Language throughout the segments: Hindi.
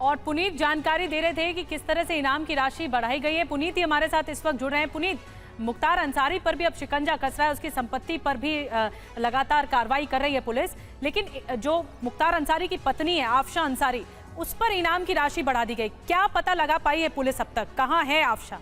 और पुनीत जानकारी दे रहे थे कि किस तरह से इनाम की राशि बढ़ाई गई है। पुनीत ही हमारे साथ इस वक्त जुड़ रहे हैं। पुनीत, मुख्तार अंसारी पर भी अब शिकंजा कस रहा है, उसकी संपत्ति पर भी लगातार कार्रवाई कर रही है पुलिस, लेकिन जो मुख्तार अंसारी की पत्नी है आफशा अंसारी, उस पर इनाम की राशि बढ़ा दी गई। क्या पता लगा पाई है पुलिस अब तक, कहां है आफशा?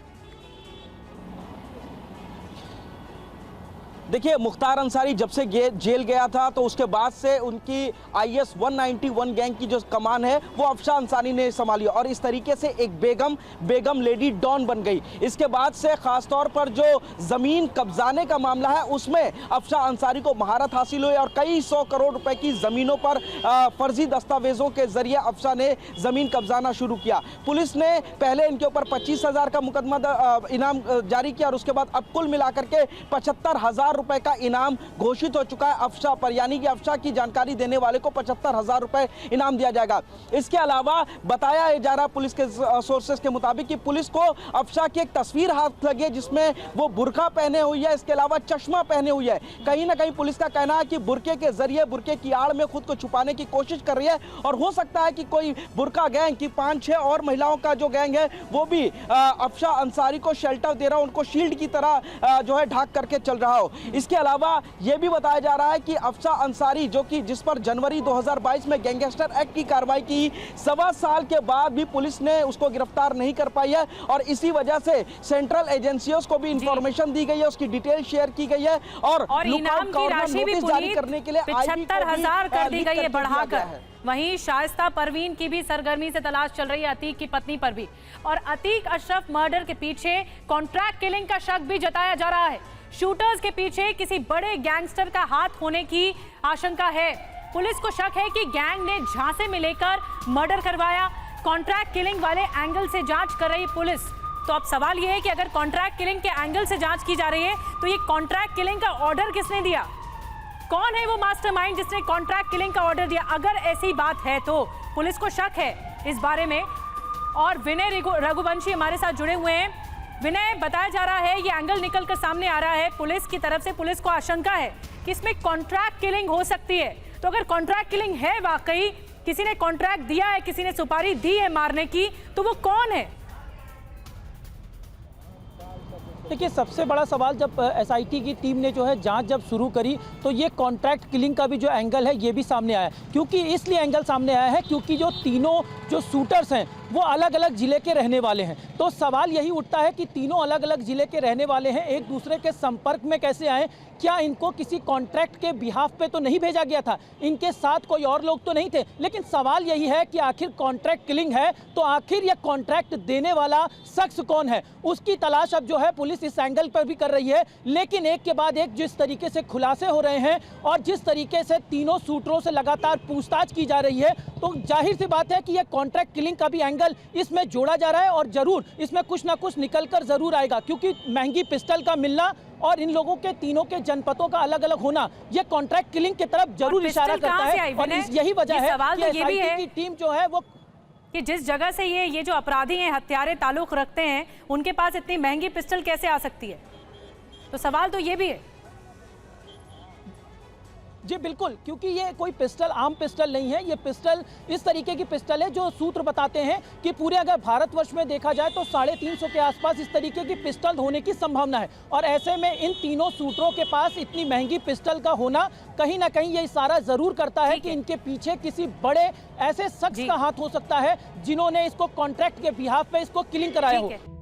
देखिए, मुख्तार अंसारी जब से जेल गया था तो उसके बाद से उनकी IS 191 गैंग की जो कमान है वो आफशा अंसारी ने संभाली और इस तरीके से एक बेगम लेडी डॉन बन गई। इसके बाद से खासतौर पर जो ज़मीन कब्जाने का मामला है उसमें आफशा अंसारी को महारत हासिल हुई और कई 100 करोड़ रुपए की ज़मीनों पर फर्जी दस्तावेजों के जरिए आफशा ने ज़मीन कब्जाना शुरू किया। पुलिस ने पहले इनके ऊपर 25,000 का मुकदमा इनाम जारी किया और उसके बाद अब कुल मिलाकर के 75,000 रुपए का इनाम घोषित हो चुका है आफशा पर, यानी कि आफशा की जानकारी देने वाले को 75,000 रुपए इनाम दिया जाएगा। इसके अलावा बताया जा रहा पुलिस के सोर्सेस के मुताबिक कि पुलिस को आफशा की एक तस्वीर हाथ लगी है जिसमें वो बुर्का पहने हुई है, इसके अलावा चश्मा पहने हुई है। कहीं ना कहीं पुलिस का कहना है कि बुर्के के जरिए, बुर्के की आड़ में खुद को छुपाने की कोशिश कर रही है और हो सकता है कि कोई बुर्का गैंग की 5-6 और महिलाओं का जो गैंग है वो भी आफशा अंसारी को शेल्टर दे रहा हो, उनको शील्ड की तरह जो है ढाक करके चल रहा हो। इसके अलावा यह भी बताया जा रहा है कि आफशा अंसारी जिस पर जनवरी 2022 में गैंगस्टर एक्ट की कार्रवाई की, 1.25 साल के बाद भी पुलिस ने उसको गिरफ्तार नहीं कर पाई है और इसी वजह से सेंट्रल एजेंसियों को भी इंफॉर्मेशन दी गई है, उसकी डिटेल शेयर की गई है और इनाम की राशि भी जारी करने के लिए 75,000 कर दी गई है बढ़ाकर। वहीं शाइस्ता परवीन की भी सरगर्मी से तलाश चल रही है, अतीक की पत्नी पर भी। और अतीक अशरफ मर्डर के पीछे कॉन्ट्रैक्ट किलिंग का शक भी जताया जा रहा है। शूटर्स के पीछे किसी बड़े गैंगस्टर का हाथ होने की आशंका है। पुलिस को शक है कि गैंग ने झांसे में लेकर मर्डर करवाया। कॉन्ट्रैक्ट किलिंग वाले एंगल से जांच कर रही पुलिस। तो अब सवाल यह है कि अगर कॉन्ट्रैक्ट किलिंग के एंगल से जांच की जा रही है तो ये कॉन्ट्रैक्ट किलिंग का ऑर्डर किसने दिया? कौन है वो मास्टरमाइंड जिसने कॉन्ट्रैक्ट किलिंग का ऑर्डर दिया? अगर ऐसी बात है तो पुलिस को शक है इस बारे में। और विनय रघुवंशी हमारे साथ जुड़े हुए हैं। विनय, बताया जा रहा है, ये एंगल निकलकर सामने आ रहा है पुलिस की तरफ से, पुलिस को आशंका है कि इसमें कॉन्ट्रैक्ट किलिंग हो सकती है। तो अगर कॉन्ट्रैक्ट किलिंग है, वाकई किसी ने कॉन्ट्रैक्ट दिया है, किसी ने सुपारी दी है मारने की, तो वो कौन है? देखिए, सबसे बड़ा सवाल जब SIT की टीम ने जो है जांच जब शुरू करी तो ये कॉन्ट्रैक्ट किलिंग का भी जो एंगल है ये भी सामने आया। क्योंकि इसलिए एंगल सामने आया है क्योंकि जो तीनों जो शूटर्स हैं वो अलग अलग ज़िले के रहने वाले हैं। तो सवाल यही उठता है कि तीनों अलग अलग ज़िले के रहने वाले हैं, एक दूसरे के संपर्क में कैसे आए? क्या इनको किसी कॉन्ट्रैक्ट के बिहाफ पे तो नहीं भेजा गया था? इनके साथ कोई और लोग तो नहीं थे? लेकिन सवाल यही है कि आखिर कॉन्ट्रैक्ट किलिंग है तो आखिर यह कॉन्ट्रैक्ट देने वाला शख्स कौन है, उसकी तलाश अब जो है पुलिस इस एंगल पर भी कर रही है। लेकिन एक के बाद एक जिस तरीके से खुलासे हो रहे हैं और जिस तरीके से तीनों शूटरों से लगातार पूछताछ की जा रही है, तो जाहिर सी बात है कि यह कॉन्ट्रैक्ट किलिंग का भी एंगल इसमें जोड़ा जा रहा है और जरूर इसमें कुछ ना कुछ निकल कर जरूर आएगा। क्योंकि महंगी पिस्टल का मिलना और इन लोगों के तीनों के जनपदों का अलग अलग होना यह कॉन्ट्रैक्ट किलिंग की तरफ जरूर इशारा करता है। और यही वजह है कि SIT की टीम जो है वो कि जिस जगह से ये जो अपराधी हैं, हत्यारे ताल्लुक रखते हैं, उनके पास इतनी महंगी पिस्टल कैसे आ सकती है? तो सवाल तो ये भी है। जी बिल्कुल, क्योंकि ये कोई पिस्टल आम पिस्टल नहीं है। ये पिस्टल इस तरीके की पिस्टल है जो सूत्र बताते हैं कि पूरे अगर भारतवर्ष में देखा जाए तो 350 के आसपास इस तरीके की पिस्टल होने की संभावना है। और ऐसे में इन तीनों सूत्रों के पास इतनी महंगी पिस्टल का होना कहीं ना कहीं ये इशारा जरूर करता है कि इनके पीछे किसी बड़े ऐसे शख्स का हाथ हो सकता है जिन्होंने इसको कॉन्ट्रैक्ट के बिहाफ पे इसको किलिंग कराया हो।